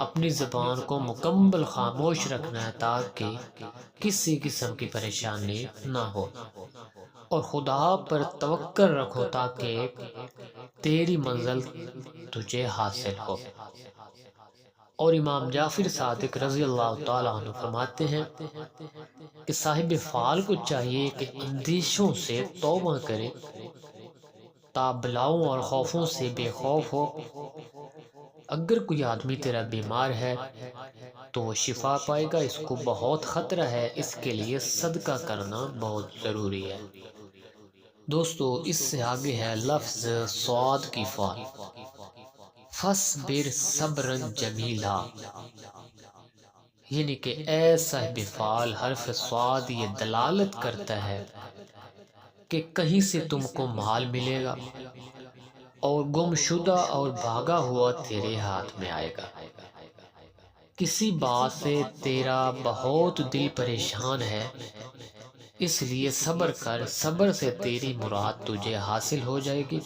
اپنی زبان کو مکمل خاموش رکھنا ہے تاکہ کسی قسم کی پریشانی نہ ہو، اور خدا پر توکل رکھو تاکہ تیری منزل تجھے حاصل ہو۔ اور امام جعفر صادق رضی اللہ تعالیٰ عنہ فرماتے ہیں کہ صاحب فعال کو چاہیے کہ اندیشوں سے توبہ کرے تا بلاؤں اور خوفوں سے بے خوف ہو۔ اگر کوئی آدمی تیرا بیمار ہے تو وہ شفا پائے گا، اس کو بہت خطرہ ہے، اس کے لیے صدقہ کرنا بہت ضروری ہے۔ دوستو، اس سے آگے ہے لفظ صاد کی فعل۔ فَاصْبِرْ صَبْرًا جَمِيلًا، یعنی کہ اے صاحب فعال، حرف صاد یہ دلالت کرتا ہے کہ کہیں سے تم کو مال ملے گا اور گمشدہ اور بھاگا ہوا تیرے ہاتھ میں آئے گا۔ کسی بات سے تیرا بہت دل پریشان ہے، اس لیے صبر کر، صبر سے تیری مراد تجھے حاصل ہو جائے گی۔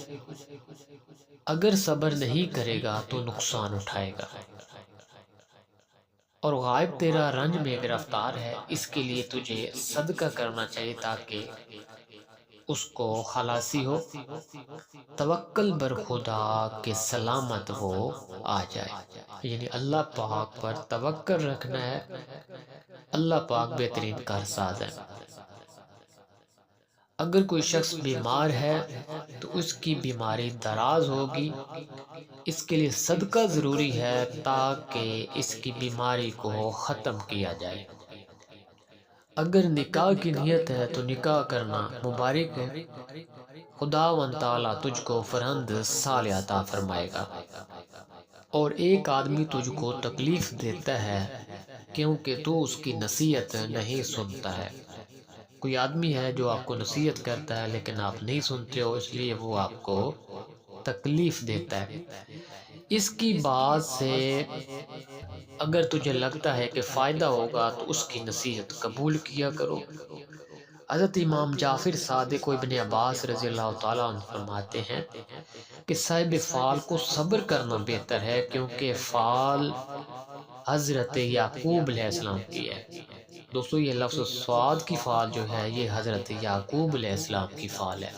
اگر صبر نہیں کرے گا تو نقصان اٹھائے گا۔ اور غائب تیرا رنج میں گرفتار ہے، اس کے لیے تجھے صدقہ کرنا چاہیے تاکہ اس کو خلاصی ہو۔ توکل بر خدا کے سلامت وہ آ جائے، یعنی اللہ پاک پر توکل رکھنا ہے۔ اللہ پاک بہترین کارساز ہے۔ اگر کوئی شخص بیمار ہے تو اس کی بیماری دراز ہوگی، اس کے لیے صدقہ ضروری ہے تاکہ اس کی بیماری کو ختم کیا جائے۔ اگر نکاح کی نیت ہے تو نکاح کرنا مبارک ہے، خداوند تعالیٰ تجھ کو فرزند صالح عطا فرمائے گا۔ اور ایک آدمی تجھ کو تکلیف دیتا ہے کیونکہ تو اس کی نصیحت نہیں سنتا ہے۔ کوئی آدمی ہے جو آپ کو نصیحت کرتا ہے لیکن آپ نہیں سنتے ہو، اس لیے وہ آپ کو تکلیف دیتا ہے۔ اس کی بات سے اگر تجھے لگتا ہے کہ فائدہ ہوگا تو اس کی نصیحت قبول کیا کرو۔ حضرت امام جعفر صادق و ابن عباس رضی اللہ تعالیٰ عنہ فرماتے ہیں کہ صاحب فال کو صبر کرنا بہتر ہے، کیونکہ فال حضرت یعقوب علیہ السلام کی ہے۔ دوستو یہ لفظ سعاد کی فال جو ہے یہ حضرت یعقوب علیہ السلام کی فال ہے،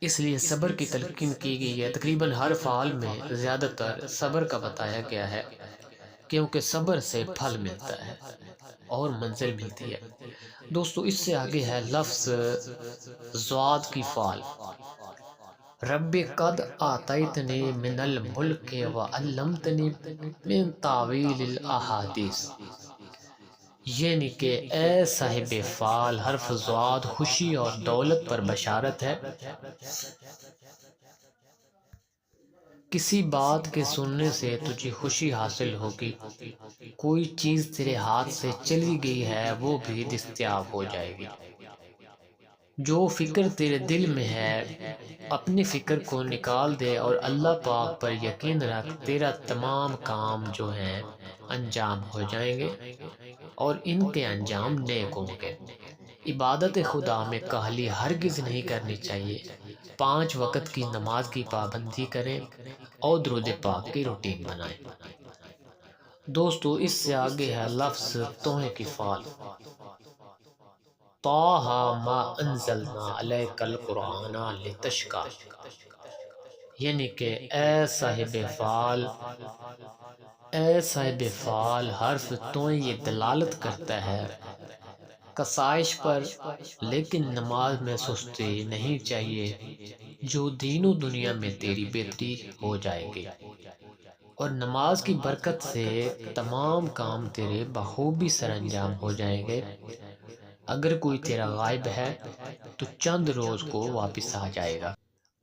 اس لیے صبر کی تلقین کی گئی ہے۔ تقریباً ہر فال میں زیادہ تر صبر کا بتایا گیا ہے، کیونکہ صبر سے پھل ملتا ہے اور منزل ملتی ہے۔ دوستو اس سے آگے ہے لفظ ضاد کی فال۔ رب قد آتیتنی من الملک وعلمتنی من تعویل الاحادیث، یعنی کہ اے صاحب فال، حرف ضاد خوشی اور دولت پر بشارت ہے۔ کسی بات کے سننے سے تجھے خوشی حاصل ہوگی، کوئی چیز تیرے ہاتھ سے چلی گئی ہے وہ بھی دستیاب ہو جائے گی۔ جو فکر تیرے دل میں ہے اپنی فکر کو نکال دے اور اللہ پاک پر یقین رکھ، تیرا تمام کام جو ہیں انجام ہو جائیں گے اور ان کے انجام نیک ہوں گے۔ عبادت خدا میں کاہلی ہرگز نہیں کرنی چاہیے۔ 5 وقت کی نماز کی پابندی کریں اور درود پاک کی روٹین بنائیں۔ دوستو اس سے آگے ہے لفظ توحے کی فال۔ طٰہٰ ما انزلنا علیک القرآن لتشقیٰ، یعنی کہ اے صاحب فال، اے صاحب فال، حرف توئے یہ دلالت کرتا ہے کسائش پر، لیکن نماز میں سستی نہیں چاہیے، جو دین و دنیا میں تیری بہتری ہو جائے گی اور نماز کی برکت سے تمام کام تیرے بخوبی سر انجام ہو جائیں گے۔ اگر کوئی تیرا غائب ہے تو چند روز کو واپس آ جائے گا،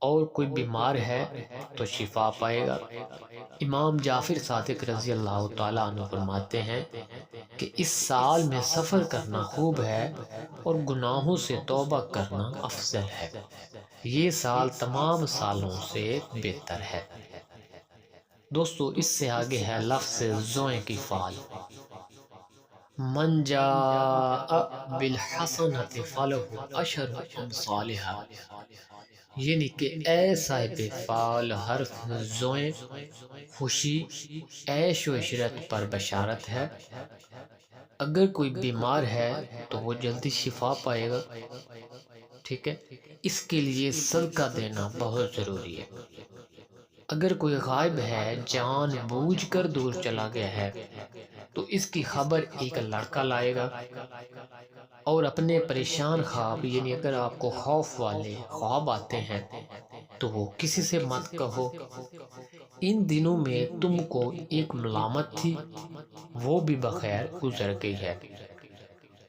اور کوئی بیمار ہے تو شفا پائے گا۔ امام جعفر صادق رضی اللہ تعالیٰ عنہ فرماتے ہیں کہ اس سال میں سفر کرنا خوب ہے اور گناہوں سے توبہ کرنا افضل ہے، یہ سال تمام سالوں سے بہتر ہے۔ دوستو اس سے آگے ہے لفظ ضوئیں کی فال۔ من جاء بالحسنۃ فلہ عشر امثالھا، یعنی کہ اے صاحب فال، حرف ضوئیں خوشی عیش و عشرت پر بشارت ہے۔ اگر کوئی بیمار ہے تو وہ جلدی شفا پائے گا، ٹھیک ہے، اس کے لیے صدقہ دینا بہت ضروری ہے۔ اگر کوئی غائب ہے، جان بوجھ کر دور چلا گیا ہے، تو اس کی خبر ایک لڑکا لائے گا، اور اپنے پریشان خواب، یعنی اگر آپ کو خوف والے خواب آتے ہیں تو وہ کسی سے مت کہو۔ ان دنوں میں تم کو ایک ملامت تھی، وہ بھی بخیر گزر گئی ہے،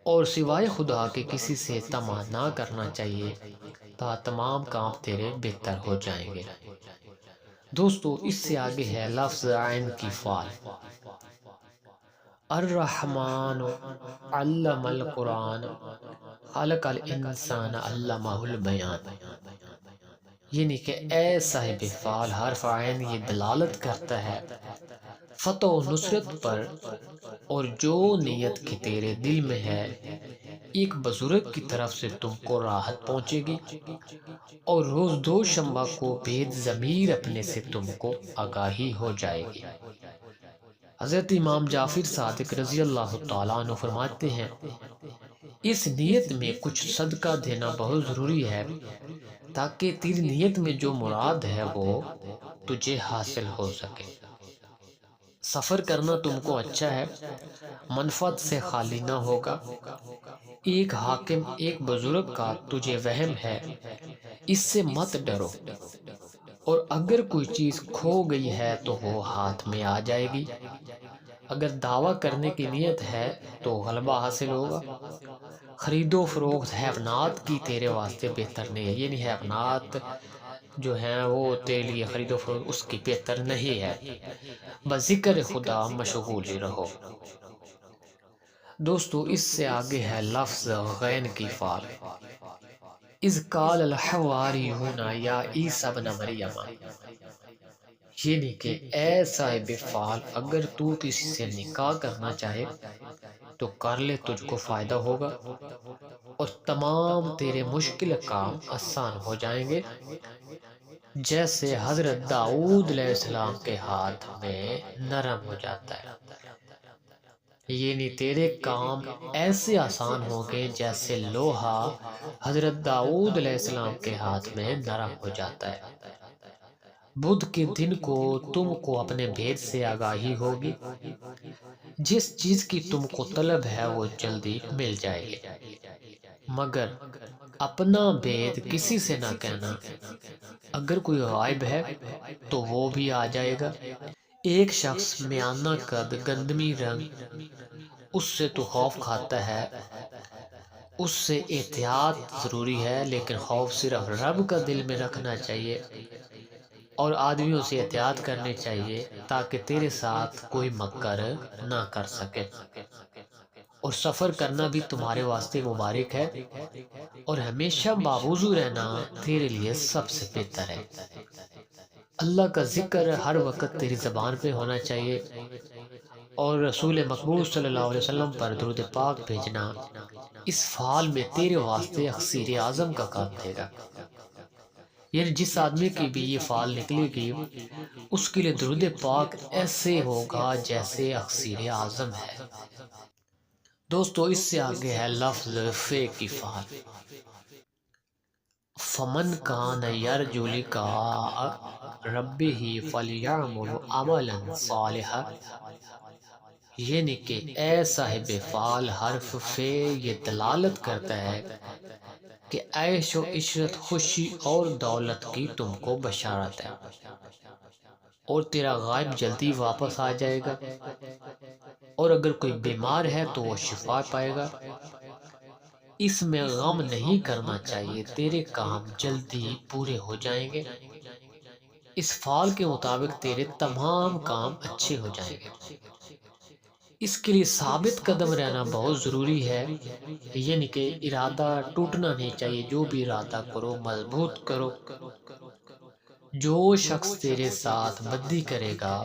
اور سوائے خدا کے کسی سے طمع نہ کرنا چاہیے تا تمام کام تیرے بہتر ہو جائیں گے۔ دوستو اس سے آگے ہے لفظ عین کی فال۔ الرحمن علم القرآن خلق الانسان علمہ البیان، یعنی کہ اے صاحب فعل حرف عین یہ دلالت کرتا ہے فتح و نصرت پر، اور جو نیت کی تیرے دل میں ہے ایک بزرگ کی طرف سے تم کو راحت پہنچے گی، اور روز دو شنبہ کو بید ضمیر اپنے سے تم کو آگاہی ہو جائے گی۔ حضرت امام جعفر صادق رضی اللہ تعالیٰ عنہ فرماتے ہیں اس نیت میں کچھ صدقہ دینا بہت ضروری ہے تاکہ تیری نیت میں جو مراد ہے وہ تجھے حاصل ہو سکے۔ سفر کرنا تم کو اچھا ہے، منفعت سے خالی نہ ہوگا۔ ایک حاکم ایک بزرگ کا تجھے وہم ہے، اس سے مت ڈرو، اور اگر کوئی چیز کھو گئی ہے تو وہ ہاتھ میں آ جائے گی۔ اگر دعویٰ کرنے کی نیت ہے تو غلبہ حاصل ہوگا۔ خرید و فروخت حیوانات کی تیرے واسطے بہتر نہیں ہے، یعنی حیوانات جو ہیں وہ تیرے لیے خرید و فروخت اس کی بہتر نہیں ہے۔ بذکر خدا مشغول ہی رہو۔ دوستو اس سے آگے ہے لفظ غین کی فعل۔ اذ قال الحواریون یا عیسی ابن مریم، یعنی کہ اے صاحب فعل اگر تو کسی سے نکاح کرنا چاہے تو کر لے، تجھ کو فائدہ ہوگا اور تمام تیرے مشکل کام آسان ہو جائیں گے، جیسے حضرت داؤد علیہ السلام کے ہاتھ میں نرم ہو جاتا ہے۔ یعنی تیرے کام ایسے آسان ہوں گے جیسے لوہا حضرت داؤد علیہ السلام کے ہاتھ میں نرم ہو جاتا ہے۔ بدھ کے دن کو تم کو اپنے بھید سے آگاہی ہوگی، جس چیز کی تم کو طلب ہے وہ جلدی مل جائے گی، مگر اپنا بھید کسی سے نہ کہنا۔ اگر کوئی غائب ہے تو وہ بھی آ جائے گا۔ ایک شخص میانہ قد گندمی رنگ، اس سے تو خوف کھاتا ہے، اس سے احتیاط ضروری ہے، لیکن خوف صرف رب کا دل میں رکھنا چاہیے اور آدمیوں سے احتیاط کرنی چاہیے تاکہ تیرے ساتھ کوئی مکر نہ کر سکے۔ اور سفر کرنا بھی تمہارے واسطے مبارک ہے، اور ہمیشہ باوضو رہنا تیرے لیے سب سے بہتر ہے۔ اللہ کا ذکر ہر وقت تیری زبان پہ ہونا چاہیے، اور رسول مقبول صلی اللہ علیہ وسلم پر درود پاک بھیجنا اس فعال میں تیرے واسطے اخسیر اعظم کا کام دے گا۔ یعنی جس آدمی کی بھی یہ فعال نکلے گی اس کے لیے درود پاک ایسے ہوگا جیسے اخسیر اعظم ہے۔ دوستو اس سے آگے ہے لفظ فے کی فعال۔ فمن کان یرجو لقاء ربہ فلیعمل عملا صالحا، یعنی کہ اے صاحب فعال حرف فے یہ دلالت کرتا ہے کہ عیش و عشرت خوشی اور دولت کی تم کو بشارت ہے، اور تیرا غائب جلدی واپس آ جائے گا، اور اگر کوئی بیمار ہے تو وہ شفا پائے گا۔ اس میں غم نہیں کرنا چاہیے، تیرے کام جلدی پورے ہو جائیں گے۔ اس فعل کے مطابق تیرے تمام کام اچھے ہو جائیں گے۔ اس کے لیے ثابت قدم رہنا بہت ضروری ہے، یعنی کہ ارادہ ٹوٹنا نہیں چاہیے، جو بھی ارادہ کرو مضبوط کرو۔ جو شخص تیرے ساتھ بدی کرے گا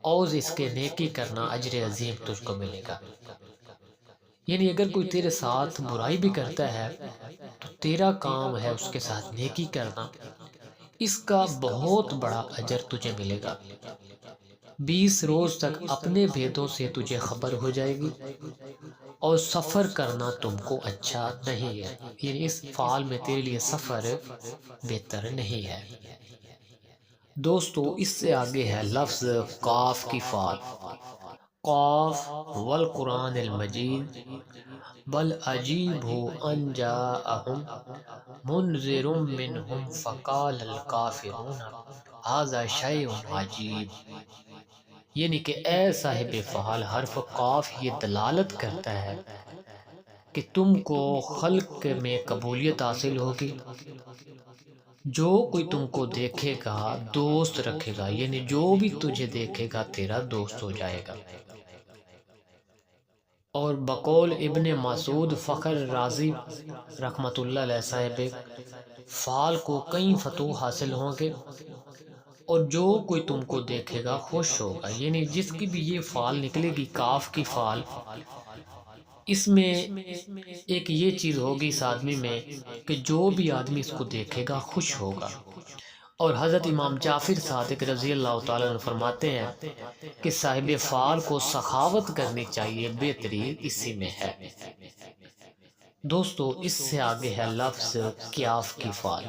اور اس کے نیکی کرنا اجر عظیم تجھ کو ملے گا۔ یعنی اگر کوئی تیرے ساتھ برائی بھی کرتا ہے تو تیرا کام ہے اس کے ساتھ نیکی کرنا، اس کا بہت بڑا اجر تجھے ملے گا۔ 20 روز تک اپنے بھیدوں سے تجھے خبر ہو جائے گی، اور سفر کرنا تم کو اچھا نہیں ہے، یعنی اس فعال میں تیرے لیے سفر بہتر نہیں ہے۔ دوستو اس سے آگے ہے لفظ قاف کی فعال۔ قاف والقرآن المجید بل عجیبوا ان جاءہم منذر منہم فقال الکافرون ھذا شیء عجیب، یعنی کہ اے صاحب فعال حرف قاف یہ دلالت کرتا ہے کہ تم کو خلق میں قبولیت حاصل ہوگی۔ جو کوئی تم کو دیکھے گا دوست رکھے گا، یعنی جو بھی تجھے دیکھے گا تیرا دوست ہو جائے گا۔ اور بقول ابن مسعود فخر رازی رحمۃ اللہ علیہ صاحب فعال کو کئی فتوح حاصل ہوں گے، اور جو کوئی تم کو دیکھے گا خوش ہوگا۔ یعنی جس کی بھی یہ فعال نکلے گی، کاف کی فعال، اس میں ایک یہ چیز ہوگی اس آدمی میں کہ جو بھی آدمی اس کو دیکھے گا خوش ہوگا۔ اور حضرت امام جعفر صادق رضی اللہ تعالیٰ عنہ فرماتے ہیں کہ صاحب فعال کو سخاوت کرنی چاہیے، بہترین اسی میں ہے۔ دوستو اس سے آگے ہے لفظ کیاف کی فعال،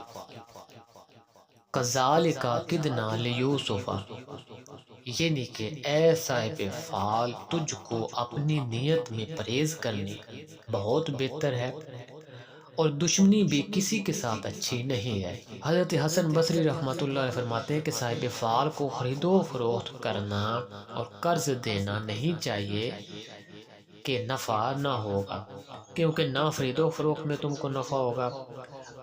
کذالک کدنا لیوسف، یعنی کہ اے صاحب فعال تجھ کو اپنی نیت میں پرہیز کرنی بہت بہتر ہے، اور دشمنی بھی کسی کے ساتھ اچھی نہیں ہے۔ حضرت حسن بصری رحمۃ اللہ علیہ فرماتے ہیں کہ صاحب فعال کو خرید و فروخت کرنا اور قرض دینا نہیں چاہیے کہ نفع نہ ہوگا، کیونکہ نہ خرید و فروخت میں تم کو نفع ہوگا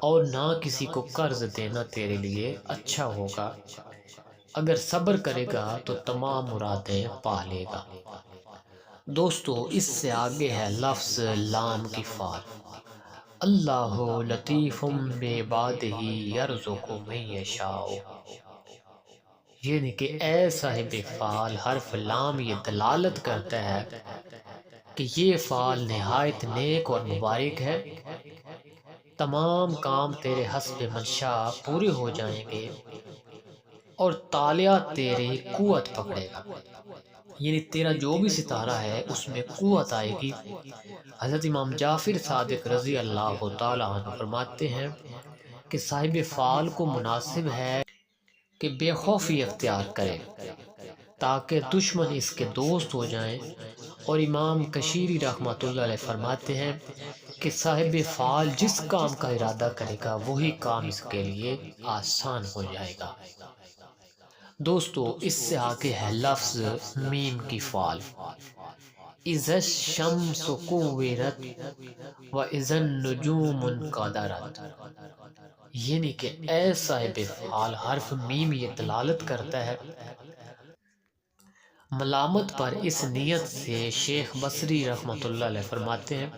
اور نہ کسی کو قرض دینا تیرے لیے اچھا ہوگا۔ اگر صبر کرے گا تو تمام مرادیں پا لے گا۔ دوستو اس سے آگے ہے لفظ لام کی فعال، اللہ لطیف بعبادہ یرزق من یشاء، یعنی کہ اے صاحب فعال حرف لام یہ دلالت کرتا ہے کہ یہ فعال نہایت نیک اور مبارک ہے، تمام کام تیرے حسب منشا پورے ہو جائیں گے اور تالیہ تیری قوت پکڑے گا، یعنی تیرا جو بھی ستارہ ہے اس میں قوت آئے گی۔ حضرت امام جعفر صادق رضی اللہ تعالیٰ عنہ فرماتے ہیں کہ صاحب فعال کو مناسب ہے کہ بے خوفی اختیار کرے تاکہ دشمن اس کے دوست ہو جائیں، اور امام کشیری رحمۃ اللہ علیہ فرماتے ہیں کہ صاحب فعال جس کام کا ارادہ کرے گا وہی کام اس کے لیے آسان ہو جائے گا۔ دوستو اس سے آگے ہے لفظ میم کی فعال، اذا الشمس کورت واذا النجوم انکدرت، یعنی کہ اے صاحب فعال حرف میم یہ دلالت کرتا ہے ملامت پر۔ اس نیت سے شیخ بصری رحمۃ اللہ علیہ فرماتے ہیں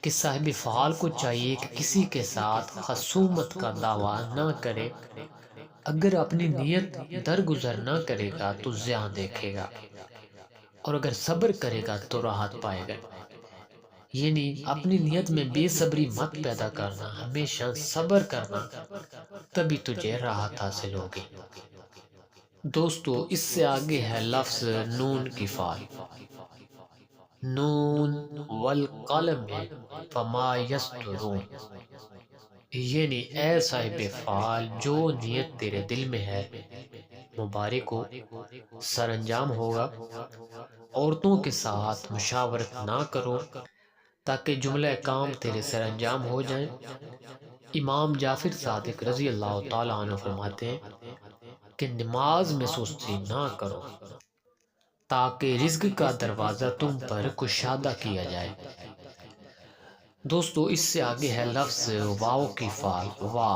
کہ صاحب فعال کو چاہیے کہ کسی کے ساتھ خصومت کا دعویٰ نہ کرے، اگر اپنی نیت درگزر نہ کرے گا تو زیاں دیکھے گا، اور اگر صبر کرے گا تو راحت پائے گا۔ یعنی اپنی نیت میں بے صبری مت پیدا کرنا، ہمیشہ صبر کرنا، تبھی تجھے راحت حاصل ہوگی۔ دوستو اس سے آگے ہے لفظ نون کی فعال، نون والقلم فما یسطرون، یعنی اے صاحب فعال جو نیت تیرے دل میں ہے مبارک ہو، سر انجام ہوگا۔ عورتوں کے ساتھ مشاورت نہ کرو تاکہ جملہ کام تیرے سر انجام ہو جائیں۔ امام جعفر صادق رضی اللہ تعالیٰ عنہ فرماتے ہیں کہ نماز میں سستی نہ کرو تاکہ رزق کا دروازہ تم پر کشادہ کیا جائے۔ دوستو اس سے آگے ہے لفظ واو کی فعال، وا،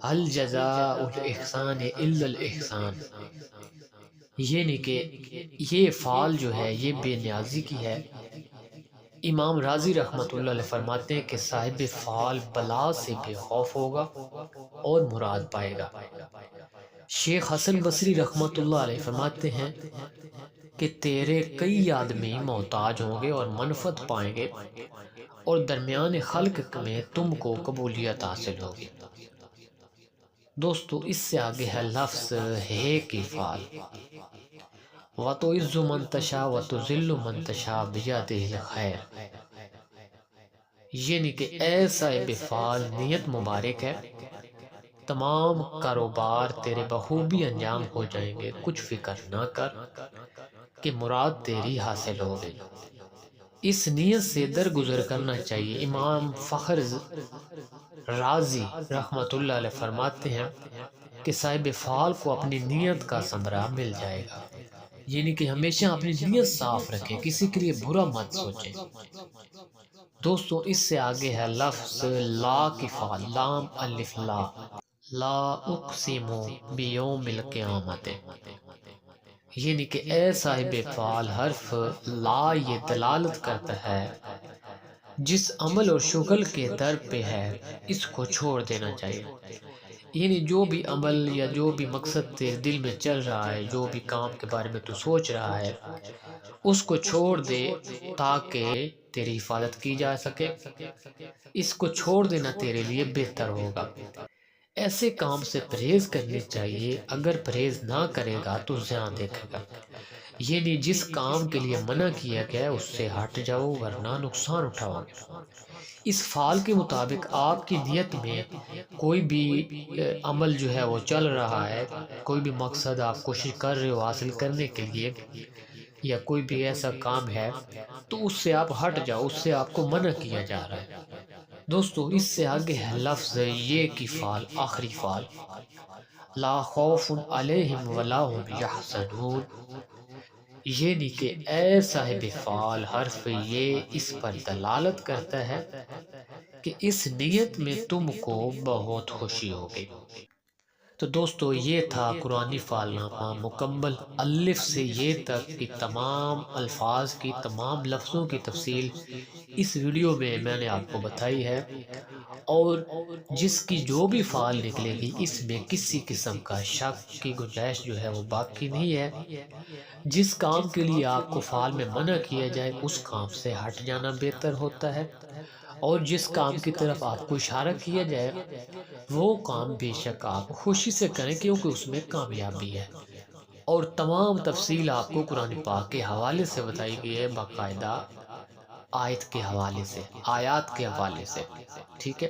هل جزاء الاحسان الا الاحسان، یعنی کہ یہ فعال جو ہے یہ بے نیازی کی ہے۔ امام راضی رحمۃ اللہ علیہ فرماتے ہیں کہ صاحب فعال بلا سے بے خوف ہوگا اور مراد پائے گا۔ شیخ حسن بصری رحمۃ اللہ علیہ فرماتے ہیں کہ تیرے کئی آدمی محتاج ہوں گے اور منفعت پائیں گے، اور درمیان خلق میں تم کو قبولیت حاصل ہوگی۔ دوستو اس سے آگے ہے لفظ ہے کی فعال، وَتُعِزُّ مَن تَشَاءُ وَتُذِلُّ مَن تَشَاءُ بِیَدِهِ الْخَیرُ، یعنی کہ اے صاحب فعال نیت مبارک ہے، تمام کاروبار تیرے بخوبی انجام ہو جائیں گے، کچھ فکر نہ کر کہ مراد تیری حاصل ہو گئی۔ اس نیت سے درگزر کرنا چاہیے۔ امام فخر رازی رحمۃ اللہ علیہ فرماتے ہیں کہ صاحب فعال کو اپنی نیت کا ثمرہ مل جائے گا، یعنی کہ ہمیشہ اپنی نیت صاف رکھیں، کسی کے لیے برا مت سوچیں۔ دوستو اس سے آگے ہے لفظ لا کی فعال، لام الف لا، لا اقسم بیوم القیامت، یعنی کہ اے صاحب فعال حرف لا یہ دلالت کرتا ہے جس عمل اور شغل کے در پہ ہے اس کو چھوڑ دینا چاہیے۔ یعنی جو بھی عمل یا جو بھی مقصد تیرے دل میں چل رہا ہے، جو بھی کام کے بارے میں تو سوچ رہا ہے، اس کو چھوڑ دے تاکہ تیری حفاظت کی جا سکے۔ اس کو چھوڑ دینا تیرے لیے بہتر ہوگا۔ ایسے کام سے پرہیز کرنی چاہیے، اگر پرہیز نہ کرے گا تو زیاں دیکھے گا۔ یعنی جس کام کے لیے منع کیا گیا ہے اس سے ہٹ جاؤ ورنہ نقصان اٹھاؤ گے۔ اس فعال کے مطابق آپ کی نیت میں کوئی بھی عمل جو ہے وہ چل رہا ہے، کوئی بھی مقصد آپ کوشش کر رہے ہو حاصل کرنے کے لیے، یا کوئی بھی ایسا کام ہے تو اس سے آپ ہٹ جاؤ، اس سے آپ کو منع کیا جا رہا ہے۔ دوستو اس سے آگے ہے لفظ یہ کی فعال، آخری فعال، لا خوف علیہم ولا هم یحزنون، یعنی کہ اے صاحب فعال، حرف یہ اس پر دلالت کرتا ہے کہ اس نیت میں تم کو بہت خوشی ہوگی۔ تو دوستو یہ تھا قرآنی فعال نامہ مکمل، الف سے یہ تک کی تمام الفاظ کی، تمام لفظوں کی تفصیل اس ویڈیو میں نے آپ کو بتائی ہے، اور جس کی جو بھی فعال نکلے گی اس میں کسی قسم کا شک کی گنجائش جو ہے وہ باقی نہیں ہے۔ جس کام کے لیے آپ کو فعال میں منع کیا جائے اس کام سے ہٹ جانا بہتر ہوتا ہے، اور جس کام کی طرف آپ کو اشارہ کیا جائے وہ کام بے شک آپ خوشی سے کریں کیونکہ اس میں کامیابی ہے۔ اور تمام تفصیل آپ کو قرآن پاک کے حوالے سے بتائی گئی ہے، باقاعدہ آیت کے حوالے سے، آیات کے حوالے سے، ٹھیک ہے۔